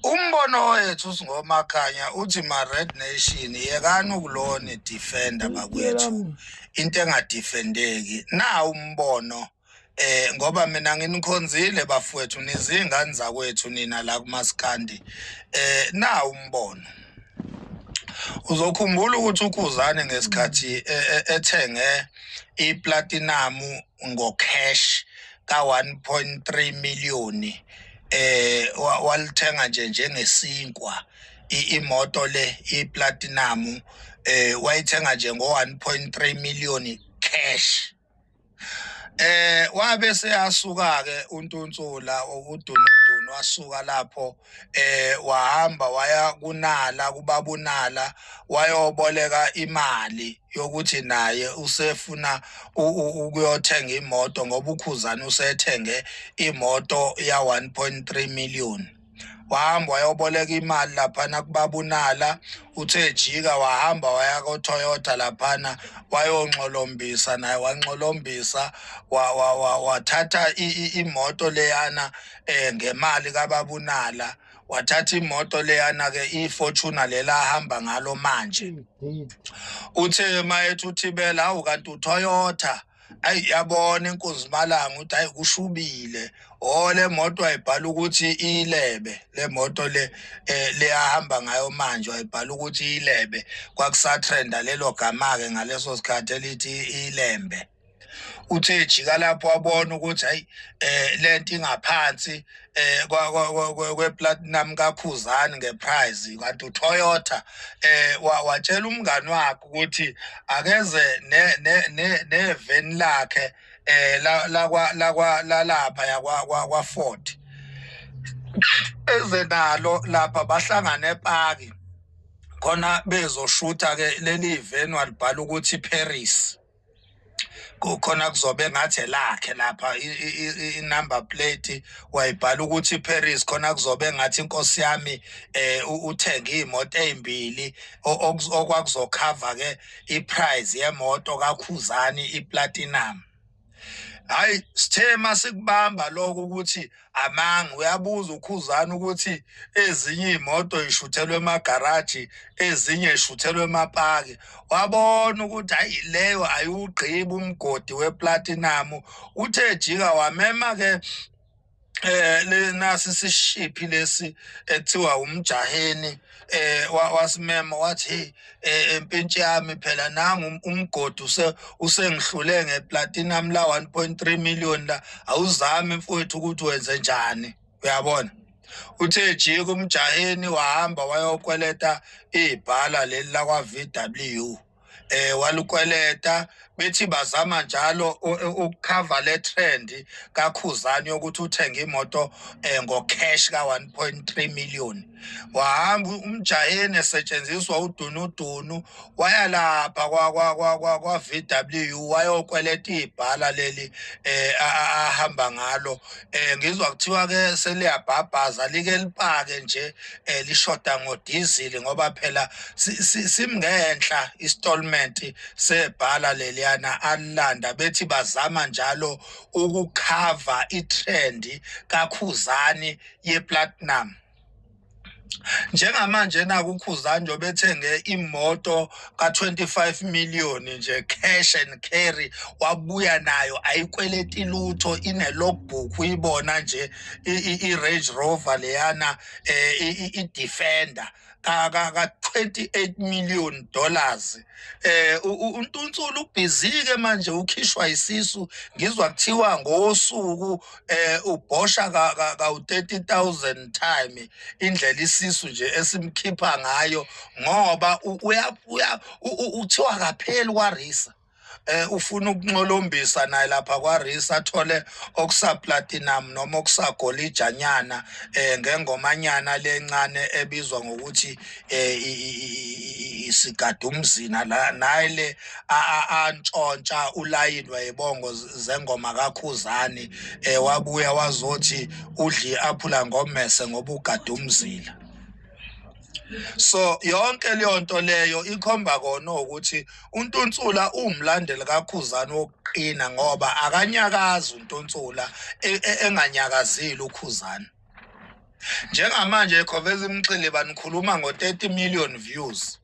Umbono wethu singomakhanya uthi ma-Red Nation yekani ukulona defender bakwethu into engadefendeki na umbono ngoba mina nginikhonzile bafowethu nizingane zakwethu nina la kuMaskandi na umbono uzokhumbula ukuthi uKhuzani ngesikhathi ethenge iplatinum ngocash ka 1.3 million walithenga nje njengesinkwa imoto le iplatinum wayithenga nje ngo 1.3 million cash wabe seyasuka ke uNtuntsula udunudunu wasuka lapho wahamba waya kunala kubabunala wayoboleka imali yokuthi naye usefuna ukuyothenga imoto ngoba uKhuzani usethenge imoto ya 1.3 million wahamba wayoboleka imali laphana kubabunala uthe jika wahamba waya koToyota laphana wayonxolombisa naye wanxolombisa wathatha imoto leyana ngemali kababunala wathatha imoto leyana ke iFortuner lela hamba ngalo manje uthe mayethu uthibela hawu kanti uToyota ayi yabona inkunzi malanga uthi hayi kushubile le moto ayibhala ukuthi ilebe le moto le ahamba ngayo manje ayibhala ukuthi ilebe kwakusatrenda lelo gama ke ngaleso sikhathi elithi ilembe uthe jika lapho wabona ukuthi hayi lento ingaphansi kweplatinum kaKhuzani ngeprice kanti uToyota watshela umngani wakhe ukuthi akeze neveni lakhe lapha yakwa Ford eze nalo lapha bahlangana ePaki khona bezoshutha ke leli veni walibhala ukuthi Paris kukhona kuzobe ngathi lakhe lapha inumber plate wayibhala ukuthi Paris khona kuzobe ngathi inkosi yami uthenga imoto ezimbili okwakuzokhava ke iprice yemoto kaKhuzani iplatinum hayi sithema sikubamba lokho ukuthi amanga uyabuza uKhuzani ukuthi ezinye imoto ishuthelwe emagaraji ezinye ishuthelwe emapaki wabona ukuthi hayi leyo ayugqiba umgodi weplatinum uthe jika wamema ke nasi sishiphi lesi ekuthiwa umjaheni wasimema wathi empintshi yami phela nanga umgodi usengihlule ngeplatinum la 1.3 million la awuzami mfowethu ukuthi wenze njani uyabona uthe jika umjaheni wahamba wayokweleta ibhala leli la kwa VW walukweleta bethi bazama njalo ukukhava le trend kaKhuzani yokuthi uthenge imoto ngocash ka 1.3 million wahamba umjaheni esetshenziswa udunudunu waya lapha kwa VW wayokweleta ibhala leli ahamba ngalo ngizwa kuthiwa ke seliyabhabhaza like lipake nje lishoda ngodiesel ngoba phela simngenhla installment sebhala leliyana alanda bethi bazama njalo ukukhava itrend kaKhuzani yeplatinum njengamanje na kuKhuzani njobe ethenge imoto ka25 million nje cash and carry wabuya nayo ayikweleti lutho ine logbook uyibona nje iRange Rover leyana iDefender ka 28 million dollars uNtuntsula ubhizike manje ukhishwa isisu ngizwa kuthiwa ngosuku ubhosha ka 30,000 time indlela isisu nje esimkhipha ngayo ngoba uthiwa kapheli kwaRisa ufuna ukunxolombisa naye lapha kwaRisa athole okusaplatinum noma okusagolidanyana ngengomanyana lencane ebizwa ngokuthi isigadumzina la naye le antshontsha ulayinwa yebongo zengoma kaKhuzani wabuya wazothi udli aphula ngomese ngoba ugadumzila So yonke leyo nto leyo ikhomba kona ukuthi uNtuntsula umlandeli kaKhuzani wokuqina ngoba akanyakazi uNtuntsula enganyakazile uKhuzani. Njengamanje Khoveza Mxile banikhuluma ngo-30 million views.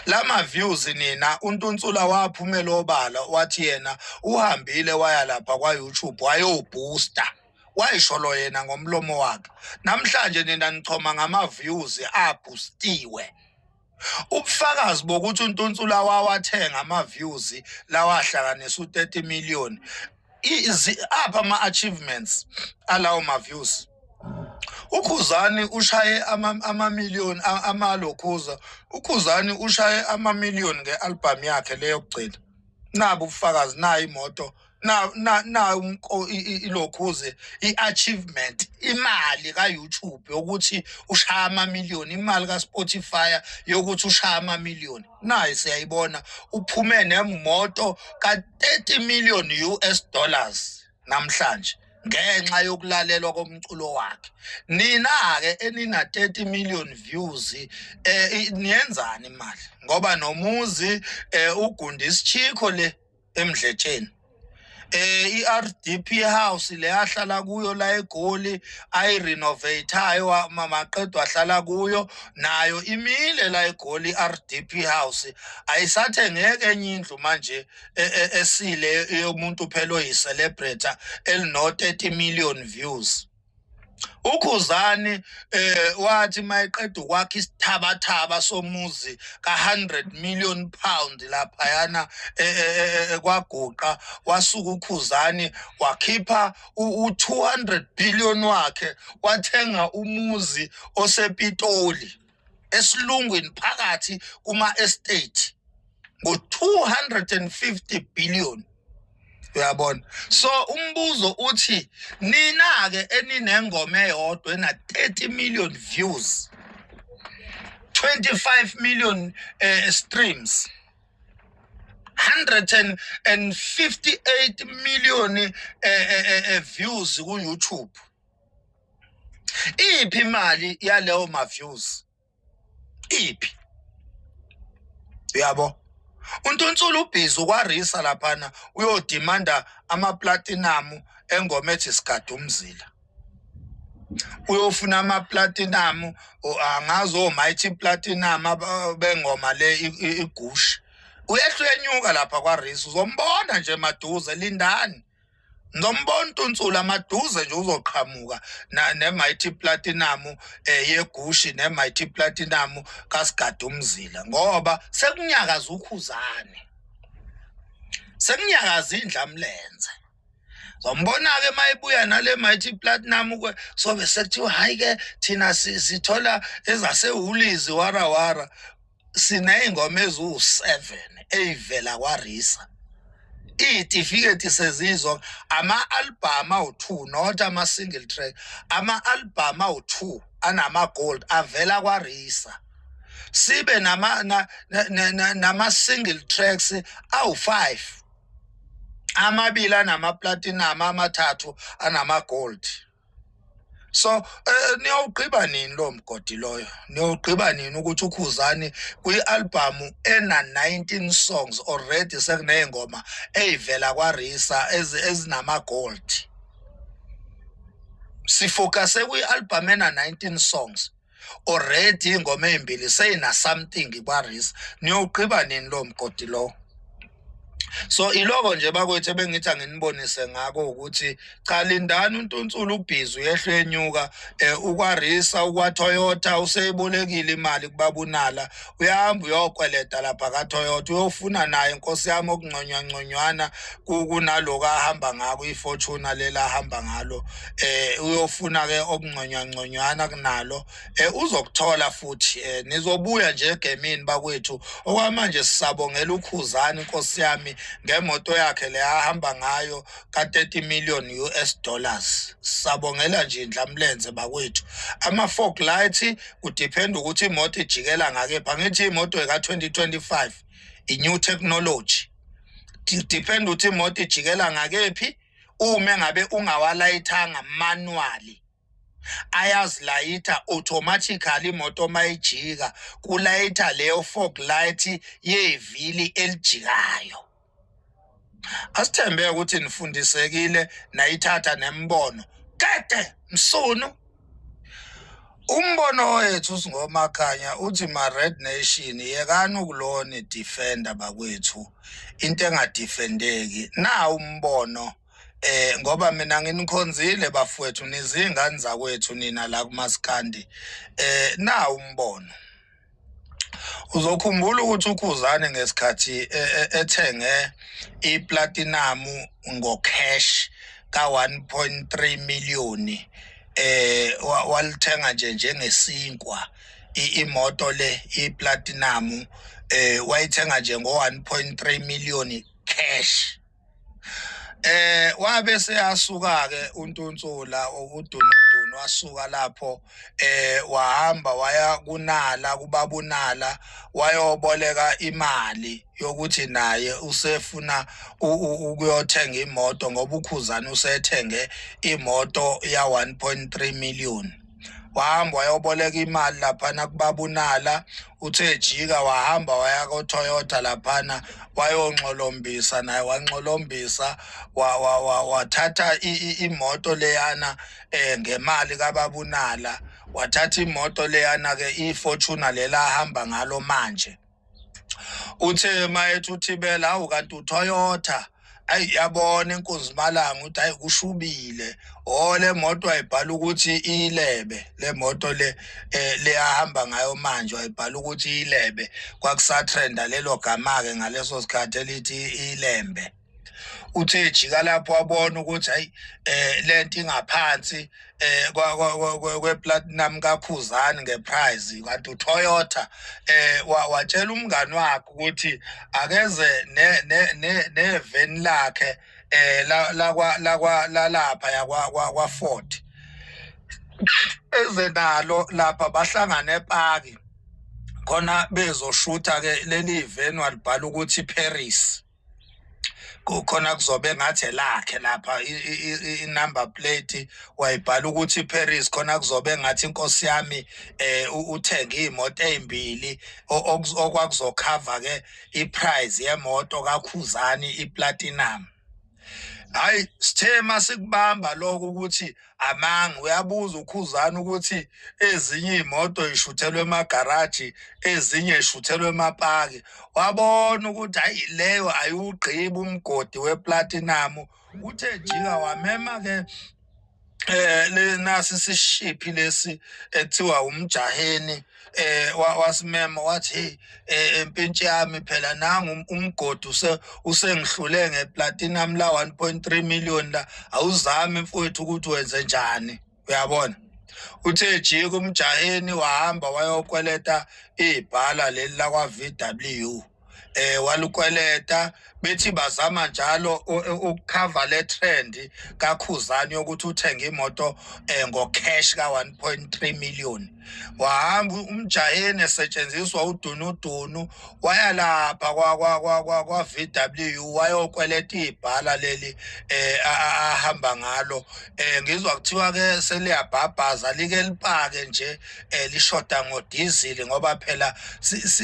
Lama views nina uNtunsula waphumela obala wathi yena uhambile waya lapha kwa YouTube wayobooster. Wayisholo yena ngomlomo wakhe. Namhlanje nina nichoma ngama views aboostiwe. Ubufakazi bokuthi uNtunsula wawathenga ama views lawahlanganisa u30 million. Apha ama achievements alawo ma views. Ukhuzani ushaye ama-million amalokhuza. Ukhuzani ushaye ama-million nge-album yakhe leyo yokugcina. Nabo ubufakazi nayo imoto na ilokhuze i-achievement imali ka-YouTube yokuthi ushaya ama-million, imali ka-Spotify yokuthi ushaya ama-million. Nayi siyayibona uphume nemoto ka-30 million US dollars namhlanje ngenxa yokulalelwa komculo wakhe. Nina-ke enina 30 million views niyenzani imali ngoba nomuzi uGundisi Chicco le eMdletsheni. I-RDP house le ahlala kuyo la eGoli ayirenovateayo maqedwe ahlala kuyo nayo imile la eGoli i-RDP house ayisathengeke enye indlu manje esile yomuntu phela oyi-celebrity elino 30 million views. Ukhuzani wathi mayiqeda ukwakha isithabathaba somuzi ka100 million pound lapha yana kwaGuqa wasuka uKhuzani wakhipha u200 billion wakhe wathenga umuzi osePitoli esilungwini phakathi kuma estate ngo250 billion. Uyabona, so umbuzo uthi nina ke eninengoma eyodwa ena 30 million views, 25 million streams, 158 million views ku YouTube. Iphi imali yaleyo ma views? Iphi? Uyabo? uNtunsula ubhizi ukwarisa laphana uyodimanda ama-platinum engoma ethi Sigada Umzila. Uyofuna ama-platinum angazi oMighty Platinum bengoma le igushi. Uyehlenyuka lapha kwarisa uzombona nje maduze lindani. Ngizombona uNtunsula maduze nje uzoqhamuka neMighty Platinum yegushi neMighty Platinum kaSigada Umzila ngoba sekunyakaza uKhuzani. Sekunyakaza indlamlenze. Zombona ke mayibuya nale Mighty Platinum sobe sekuthiwa hayi ke thina sithola ezasewulizi warawara sineyingoma ezu7 eyivela kwarisa. Itifiketi sezizo ama-album awu2 not ama-single track, ama-album awu2 anama-gold avela kwarisa. Sibe nama-single tracks awu5, amabili anama-platinum, amathathu anama-gold. So niyawugqiba nini lo mgodi loyo? Niyawugqiba nini ukuthi uKhuzani kwi-album ena 19 songs already sekuneyingoma eyivela kwarisa ezinama-gold? Sifocuse kwi-album ena 19 songs already ingoma ezimbili seyina something kwarisa. Niyawugqiba nini lo mgodi loyo? So iloko nje bakwethu ebengithi anginibonise ngako ukuthi cha lindani uNtunsula ubhizi uyehlenyuka ukwarisa ukwaToyota useyibolekile imali kubabunala uyahamba uyokweleta lapha kaToyota uyofuna naye inkosi yami okungconywana kunaloku ahamba ngako iFortuna lela ahamba ngalo uyofuna ke okungconywana kunalo uzokuthola futhi nizobuya nje egemini bakwethu okwamanje sisabongela uKhuzani inkosi yami ngemoto yakhe le ahamba ngayo ka30 million US dollars. Sabongela nje indlamlenze bakwethu. Ama-fog light kudepend ukuthi imoto ijikela ngakepha. Ngithi imoto eka2025 i-new technology. Depend ukuthi imoto ijikela ngakephi. Uma ngabe ungawalayithanga manually ayazilayitha automatically imoto mayijika kulayitha leyo fog light yevili elijikayo. Asithembe ukuthi nifundisekile nayithatha nembono. Kade msunu Umbono wethu singomakhanya uthi ma Red Nation yekani ukulona defender bakwethu into engadefendeki na umbono ngoba mina nginikhonzile bafowethu nizingane zakwethu nina la kuMaskandi na umbono uzokhumbula ukuthi uKhuzani ngesikhathi ethenge iplatinum ngocash ka 1.3 million walithenga nje njengesinkwa imoto le iplatinum wayithenga nje ngo 1.3 million cash wabe seyasuka ke uNtuntsula udunudunu wasuka lapho wahamba waya kunala kubabunala wayoboleka imali yokuthi naye usefuna ukuyothenga imoto ngoba uKhuzani usethenge imoto ya 1.3 million wahamba wayoboleka imali laphana kubabunala uthe jika wahamba waya koToyota laphana wayonxolombisa naye wanxolombisa wathatha imoto leyana ngemali kababunala wathatha imoto leyana ke iFortuner lela ahamba ngalo manje uthe mayethu uthibela awu kanti uToyota ayi yabona inkunzi malanga uthi ayi kushubile le moto ayibhala ukuthi ilebe le moto le leyahamba ngayo manje ayibhala ukuthi ilebe kwakusatrenda lelo gama ke ngaleso sikhathi elithi ilembe uthe jika lapho wabona ukuthi hayi lento ingaphansi kweplatinum kaKhuzani ngeprice kanti uToyota watshela umngani wakhe ukuthi akeze neveni lakhe lapha yakwa Ford eze nalo lapha bahlangana ePaki khona bezoshutha ke leli veni walibhala ukuthi Paris kukhona kuzobe ngathi lakhe lapha inumber plate wayibhala ukuthi Paris khona kuzobe ngathi inkosi yami uthenga imoto ezimbili okwakuzokhava ke iprice yemoto kaKhuzani iplatinum hayi sithema sikubamba lokho ukuthi amanga uyabuza uKhuzani ukuthi ezinye imoto ishuthelwe emagaraji ezinye ishuthelwe emapaki wabona ukuthi hayi leyo ayugqiba umgodi weplatinum uthe jika wamema ke nasi sishiphi lesi ethiwa umjaheni wasimema wathi empintshi yami phela nanga umgodi usengihlule ngeplatinum la 1.3 million la awuzami mfowethu ukuthi wenze njani uyabona uthe jika umjaheni wahamba wayokweleta ibhala leli la kwa VW walukweleta bethi bazama njalo ukucover le trend kaKhuzani yokuthi uthenga imoto ngocash ka 1.3 million wahamba umjaheni esetshenziswa udunudunu waya lapha kwa VW wayokweleta ibhala leli ahamba ngalo ngizwa kuthiwa ke seliyabhabhaza like lipake nje lishoda ngodiesel ngoba phela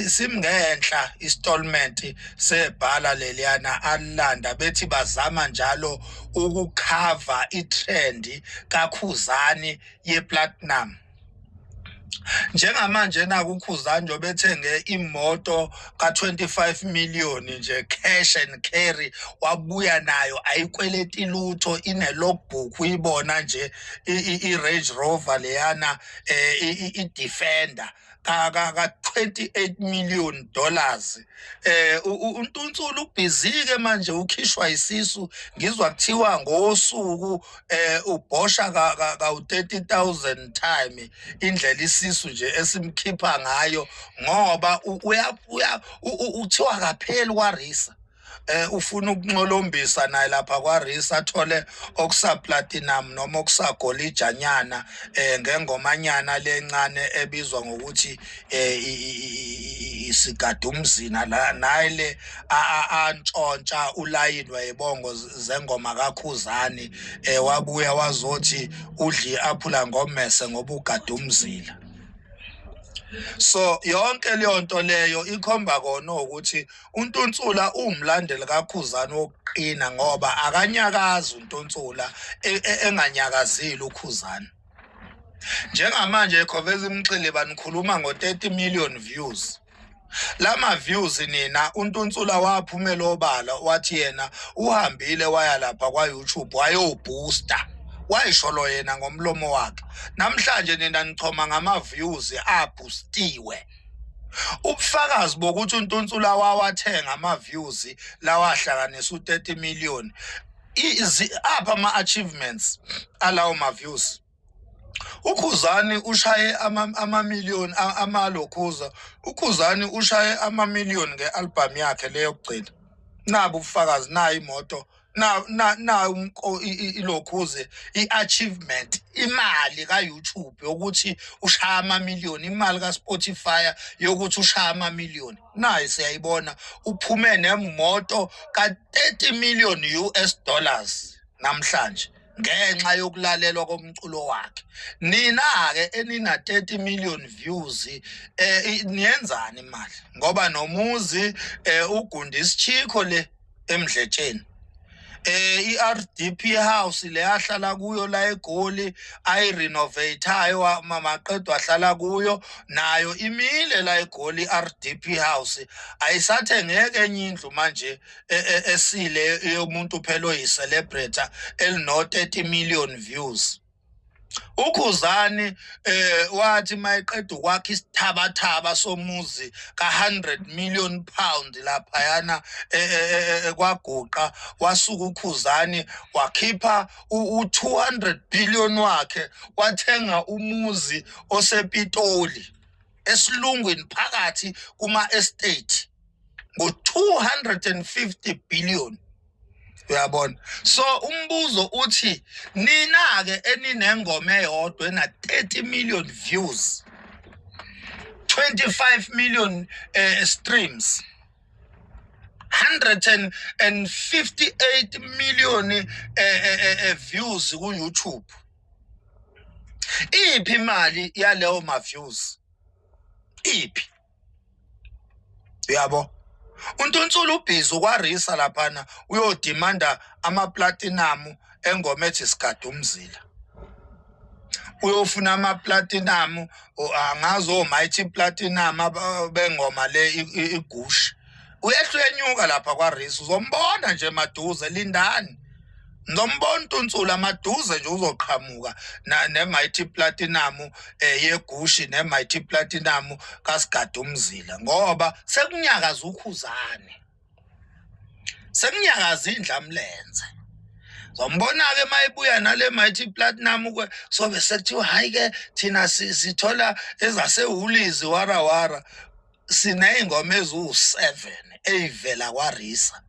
simngenhla installment sebhala leliyana alanda bethi bazama njalo ukucover itrend kaKhuzani yeplatinum njengamanje naku uKhuzani njobe ethenge imoto ka 25 million nje cash and carry wabuya nayo ayikweleti lutho ine logbook uyibona nje iRange Rover leyana iDefender ka 28 million dollars uNtuntsula ubhizike manje ukhishwa isisu ngizwa kuthiwa ngosuku ubhosha ka 30,000 time indlela isisu nje esimkhipha ngayo ngoba uthiwa kapheli kwaRisa ufuna ukunxolombisa naye lapha kwaRisa athole okusaplatinum noma okusagolidanyana ngengomanyana lencane ebizwa ngokuthi isigadumzina la naye le antshontsha ulayini wayebongo zengoma kaKhuzani wabuya wazothi udli aphula ngomese ngoba ugadumzila so yonke leyo nto leyo ikhomba kona ukuthi uNtuntsula umlandeli kaKhuzani wokuqina ngoba akanyakazi uNtuntsula enganyakazile uKhuzani Njengamanje Khoveza Mxile banikhuluma ngo-30 million views. Lama views nina uNtunsula waphumela obala wathi yena uhambile waya lapha kwa YouTube wayobooster. Wayisholo yena ngomlomo wakhe. Namhlanje nina nichoma ngama views aboostiwe. Ubufakazi bokuthi uNtunsula wawathenga ama views lawahlanganisa u30 million. Apha ama achievements alawo ma views. uKhuzani ushaye ama-million amalokhuza. uKhuzani ushaye ama-million nge-album yakhe leyo yokugcina. Nabo ubufakazi, nayo imoto, na ilokhuze, i-achievement, imali ka-YouTube yokuthi ushaya ama-million, imali ka-Spotify yokuthi ushaya ama-million. Nayo siyayibona, uphume nemoto ka-30 million US dollars namhlanje ngenxa yokulalelwa komculo wakhe. Nina-ke enina 30 million views niyenzani imali? Ngoba nomuzi uGundis Chicco le eMdletsheni. I-RDP house le ahlala kuyo la eGoli ayirenovateayo maqedwe ahlala kuyo nayo imile la eGoli RDP house ayisathengeke enye indlu manje esile yomuntu phela oyi-celebrity elino 30 million views. uKhuzani wathi mayeqeda ukwakha isithabathaba somuzi ka100 million pound laphayana kwaGuqa, wasuka uKhuzani wakhipha u200 billion wakhe wathenga umuzi osePitoli esilungwini phakathi kuma estate ngo250 billion. Uyabona? So umbuzo uthi nina ke eninengoma eyodwa ena 30 million views, 25 million streams, 158 million views ku YouTube. Iphi imali yaleyo ma views? Iphi? Uyabo? uNtunsula ubhizi ukwarisa laphana uyodimanda ama-platinum engoma ethi Sigada Umzila. Uyofuna ama-platinum angazi oMighty Platinum bengoma le igushi. Uyehlenyuka lapha kwarisa, uzombona nje maduze, lindani. Ngizombona uNtunsula maduze nje uzoqhamuka neMighty Platinum yegushi neMighty Platinum kaSigada Umzila ngoba sekunyakaza uKhuzani. Sekunyakaza indlamlenze. Zombona ke mayibuya nale Mighty Platinum sobe sekuthiwa hayi ke thina sithola ezasehhulizi warawara sineyingoma ezu7 eyivela kwarisa.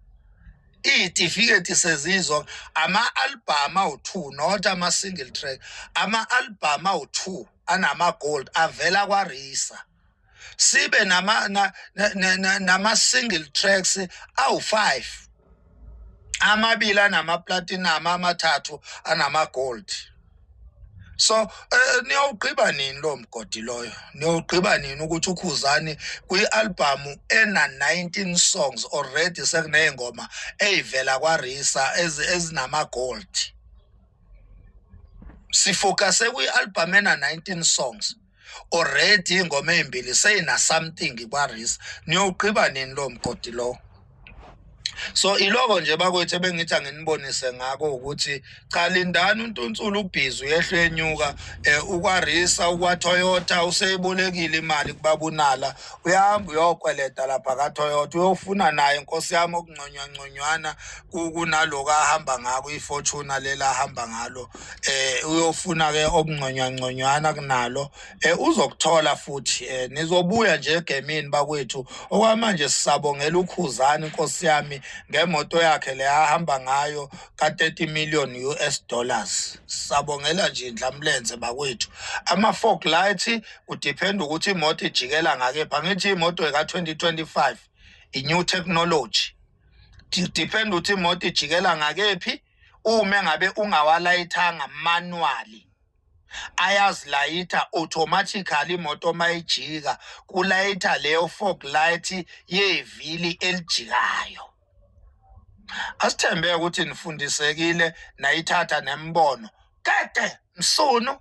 Itifiketi sezizwa ama-album awu2 not ama-single track, ama-album awu2 anama-gold avela kwarisa. Sibe nama-single tracks awu5, amabili anama-platinum, amathathu anama-gold. So niyawugqiba nini lo mgodi loyo? Niyawugqiba nini ukuthi uKhuzani kwi-album ena 19 songs already sekuneyingoma eyivela kwarisa ezinama-gold? Sifocuse kwi-album ena 19 songs already ingoma ezimbili seyina something kwarisa. Niyawugqiba nini lo mgodi lo? So iloko nje bakwethu ebengithi anginibonise ngako ukuthi cha lindani uNtunsula ubhizi uyehlenyuka ukwarisa ukwaToyota useyibolekile imali kubabunala uyahamba uyokweleta lapha kaToyota uyofuna naye inkosi yami okungconywana kunaloku ahamba ngako iFortuna lela ahamba ngalo uyofuna ke okungconywana kunalo uzokuthola futhi nizobuya nje egemini bakwethu okwamanje sisabongela uKhuzani inkosi yami ngemoto yakhe le ahamba ngayo ka30 million US dollars. Sabongela nje indlamlenze bakwethu. Ama-fog light udepend ukuthi imoto ijikela ngakephi. Angithi imoto eka2025 i-new technology. Depend ukuthi imoto ijikela ngakephi. Uma ngabe ungawalayithanga manually ayazilayitha automatically imoto mayijika kulayitha leyo fog light yevili elijikayo. Asithembe ukuthi nifundisekile nayithatha nembono. Kade msunu